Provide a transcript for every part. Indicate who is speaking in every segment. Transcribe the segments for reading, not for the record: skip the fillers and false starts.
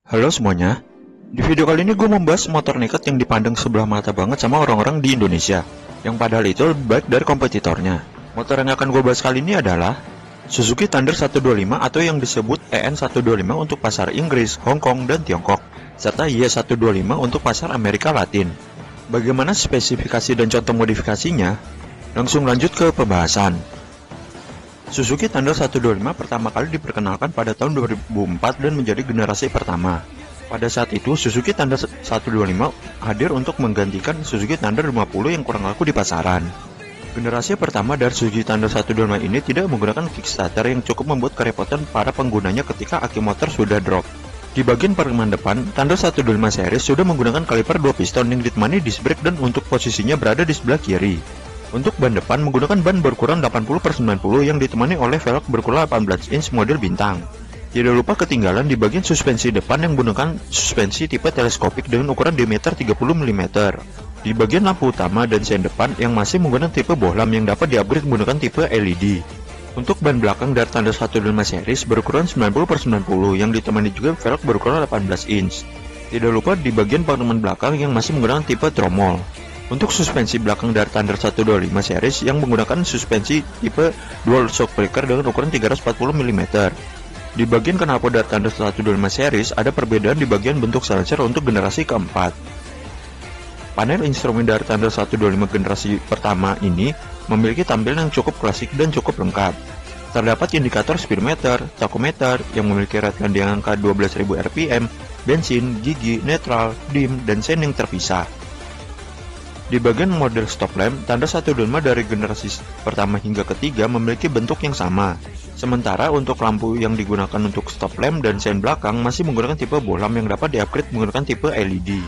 Speaker 1: Halo semuanya, di video kali ini gue membahas motor nekat yang dipandang sebelah mata banget sama orang-orang di Indonesia, yang padahal itu lebih baik dari kompetitornya. Motor yang akan gue bahas kali ini adalah Suzuki Thunder 125 atau yang disebut EN125 untuk pasar Inggris, Hong Kong, dan Tiongkok, serta Y125 untuk pasar Amerika Latin. Bagaimana spesifikasi dan contoh modifikasinya? Langsung lanjut ke pembahasan. Suzuki Thunder 125 pertama kali diperkenalkan pada tahun 2004 dan menjadi generasi pertama. Pada saat itu, Suzuki Thunder 125 hadir untuk menggantikan Suzuki Thunder 50 yang kurang laku di pasaran. Generasi pertama dari Suzuki Thunder 125 ini tidak menggunakan kickstarter yang cukup membuat kerepotan para penggunanya ketika aki motor sudah drop. Di bagian pereman depan, Thunder 125 series sudah menggunakan kaliper 2 piston yang ditemani disc brake dan untuk posisinya berada di sebelah kiri. Untuk ban depan menggunakan ban berukuran 80/90 yang ditemani oleh velg berukuran 18 inch model bintang. Tidak lupa ketinggalan di bagian suspensi depan yang menggunakan suspensi tipe teleskopik dengan ukuran diameter 30 mm. Di bagian lampu utama dan sen depan yang masih menggunakan tipe bohlam yang dapat di-upgrade menggunakan tipe LED. Untuk ban belakang dari Thunder 125 series berukuran 90/90 yang ditemani juga velg berukuran 18 inch. Tidak lupa di bagian pengereman belakang yang masih menggunakan tipe tromol. Untuk suspensi belakang dari Thunder 125 series yang menggunakan suspensi tipe dual shock breaker dengan ukuran 340 mm. Di bagian knalpot dari Thunder 125 series ada perbedaan di bagian bentuk silencer untuk generasi keempat. Panel instrumen dari Thunder 125 generasi pertama ini memiliki tampilan yang cukup klasik dan cukup lengkap. Terdapat indikator speedometer, tachometer yang memiliki rating di angka 12.000 rpm, bensin, gigi, netral, dim, dan sen yang terpisah. Di bagian model stop lamp, Thunder 125 dari generasi pertama hingga ketiga memiliki bentuk yang sama. Sementara untuk lampu yang digunakan untuk stop lamp dan sen belakang masih menggunakan tipe bohlam yang dapat di-upgrade menggunakan tipe LED.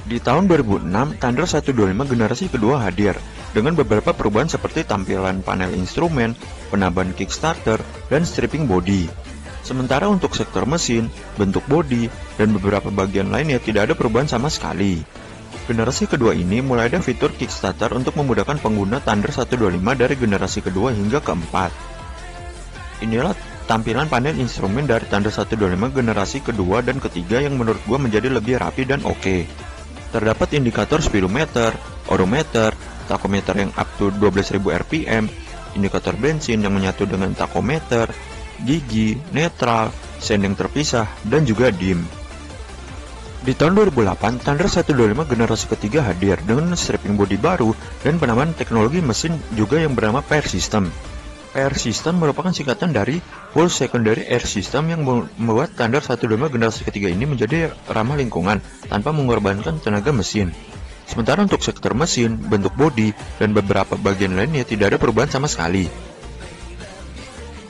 Speaker 1: Di tahun 2006, Thunder 125 generasi kedua hadir dengan beberapa perubahan seperti tampilan panel instrumen, penambahan kickstarter, dan stripping body. Sementara untuk sektor mesin, bentuk bodi, dan beberapa bagian lainnya tidak ada perubahan sama sekali. Generasi kedua ini mulai ada fitur kickstarter untuk memudahkan pengguna Thunder 125 dari generasi kedua hingga keempat. Inilah tampilan panel instrumen dari Thunder 125 generasi kedua dan ketiga yang menurut gua menjadi lebih rapi dan oke. Terdapat indikator speedometer, odometer, tachometer yang up to 12.000 rpm, indikator bensin yang menyatu dengan tachometer, gigi, netral, sen yang terpisah, dan juga dim. Di tahun 2008, Thunder 125 generasi ketiga hadir dengan stripping body baru dan penambahan teknologi mesin juga yang bernama PAIR System. PAIR System merupakan singkatan dari Full Secondary Air System yang membuat Thunder 125 generasi ketiga ini menjadi ramah lingkungan tanpa mengorbankan tenaga mesin. Sementara untuk sektor mesin, bentuk bodi, dan beberapa bagian lainnya tidak ada perubahan sama sekali.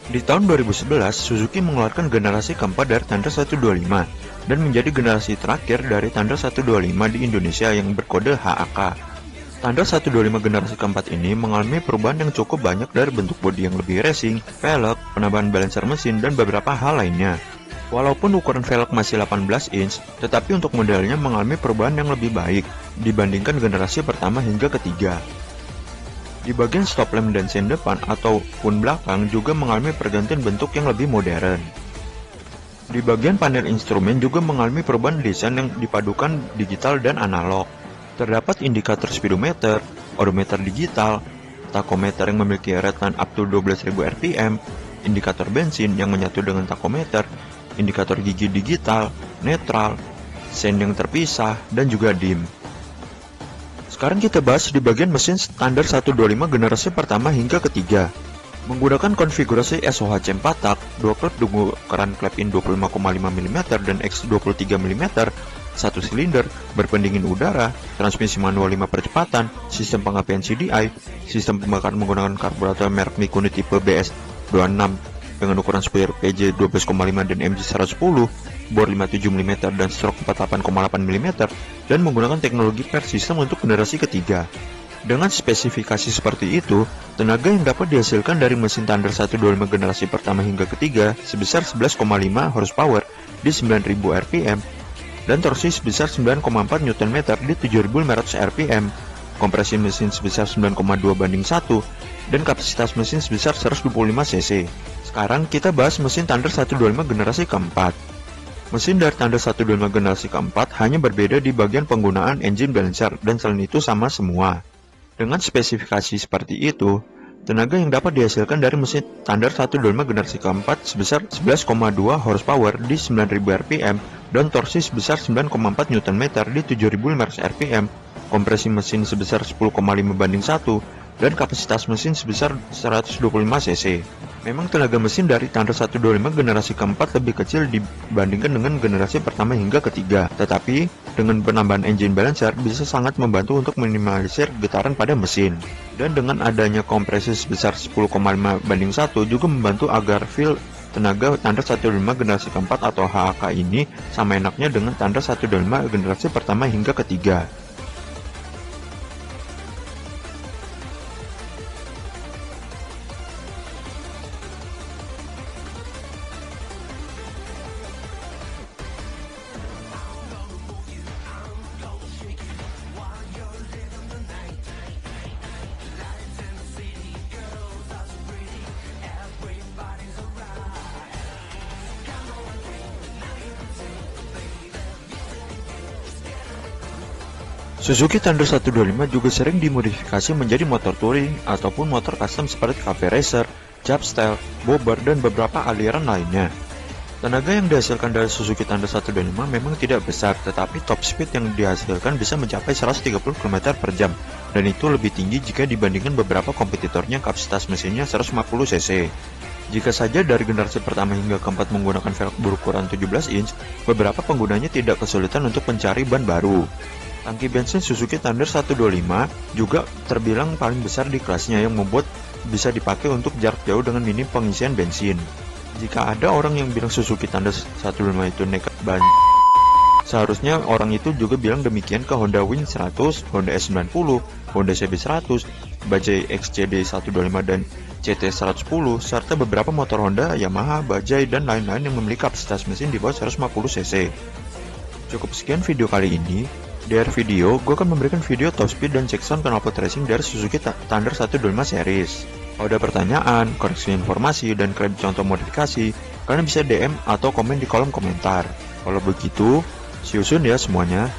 Speaker 1: Di tahun 2011, Suzuki mengeluarkan generasi keempat dari Thunder 125 dan menjadi generasi terakhir dari Thunder 125 di Indonesia yang berkode HAK. Thunder 125 generasi keempat ini mengalami perubahan yang cukup banyak dari bentuk bodi yang lebih racing, velg, penambahan balancer mesin, dan beberapa hal lainnya. Walaupun ukuran velg masih 18 inch, tetapi untuk modelnya mengalami perubahan yang lebih baik dibandingkan generasi pertama hingga ketiga. Di bagian stop lamp dan sen depan ataupun belakang juga mengalami pergantian bentuk yang lebih modern. Di bagian panel instrumen juga mengalami perubahan desain yang dipadukan digital dan analog. Terdapat indikator speedometer, odometer digital, tachometer yang memiliki rating up to 12.000 rpm, indikator bensin yang menyatu dengan tachometer, indikator gigi digital, netral, sen yang terpisah, dan juga dim. Sekarang kita bahas di bagian mesin Thunder 125 generasi pertama hingga ketiga. Menggunakan konfigurasi SOHC 4 tak, 2 klep dengan ukuran klep-in 25,5 mm dan X 23 mm, 1 silinder, berpendingin udara, transmisi manual 5 percepatan, sistem pengapian CDI, sistem pembakaran menggunakan karburator merek Mikuni tipe BS26 dengan ukuran spoiler PJ 12,5 dan MJ 110, bor 57 mm dan stroke 48,8 mm, dan menggunakan teknologi PAIR System untuk generasi ketiga. Dengan spesifikasi seperti itu, tenaga yang dapat dihasilkan dari mesin Thunder 125 generasi pertama hingga ketiga sebesar 11,5 horsepower di 9.000 rpm dan torsi sebesar 9,4 Nm di 7.500 rpm, kompresi mesin sebesar 9,2:1, dan kapasitas mesin sebesar 125 cc. Sekarang kita bahas mesin Thunder 125 generasi keempat. Mesin dari Thunder 125 generasi keempat hanya berbeda di bagian penggunaan engine balancer dan selain itu sama semua. Dengan spesifikasi seperti itu, tenaga yang dapat dihasilkan dari mesin Thunder 125 generasi keempat sebesar 11,2 horsepower di 9000 rpm dan torsi sebesar 9,4 Nm di 7500 rpm, kompresi mesin sebesar 10,5:1, dan kapasitas mesin sebesar 125 cc. Memang tenaga mesin dari Thunder 125 generasi keempat lebih kecil dibandingkan dengan generasi pertama hingga ketiga, tetapi dengan penambahan engine balancer bisa sangat membantu untuk minimalisir getaran pada mesin. Dan dengan adanya kompresi sebesar 10,5:1 juga membantu agar feel tenaga Thunder 125 generasi keempat atau HAK ini sama enaknya dengan Thunder 125 generasi pertama hingga ketiga. Suzuki Thunder 125 juga sering dimodifikasi menjadi motor touring ataupun motor custom seperti cafe racer, jump-style, bobber, dan beberapa aliran lainnya. Tenaga yang dihasilkan dari Suzuki Thunder 125 memang tidak besar, tetapi top speed yang dihasilkan bisa mencapai 130 km per jam, dan itu lebih tinggi jika dibandingkan beberapa kompetitornya kapasitas mesinnya 150 cc. Jika saja dari generasi pertama hingga keempat menggunakan velg berukuran 17 inch, beberapa penggunanya tidak kesulitan untuk mencari ban baru. Tangki bensin Suzuki Thunder 125 juga terbilang paling besar di kelasnya yang membuat bisa dipakai untuk jarak jauh dengan minim pengisian bensin. Jika ada orang yang bilang Suzuki Thunder 125 itu nekat ban, seharusnya orang itu juga bilang demikian ke Honda Wing 100, Honda S90, Honda CB100, Bajaj XCD 125 dan CT 110, serta beberapa motor Honda, Yamaha, Bajaj, dan lain-lain yang memiliki kapasitas mesin di bawah 150 cc. Cukup sekian video kali ini. Di akhir video, gue akan memberikan video top speed dan check sound knalpot racing dari Suzuki Thunder 125 series. Kalau ada pertanyaan, koreksi informasi, dan kredit contoh modifikasi, kalian bisa DM atau komen di kolom komentar. Kalau begitu, see you soon ya semuanya.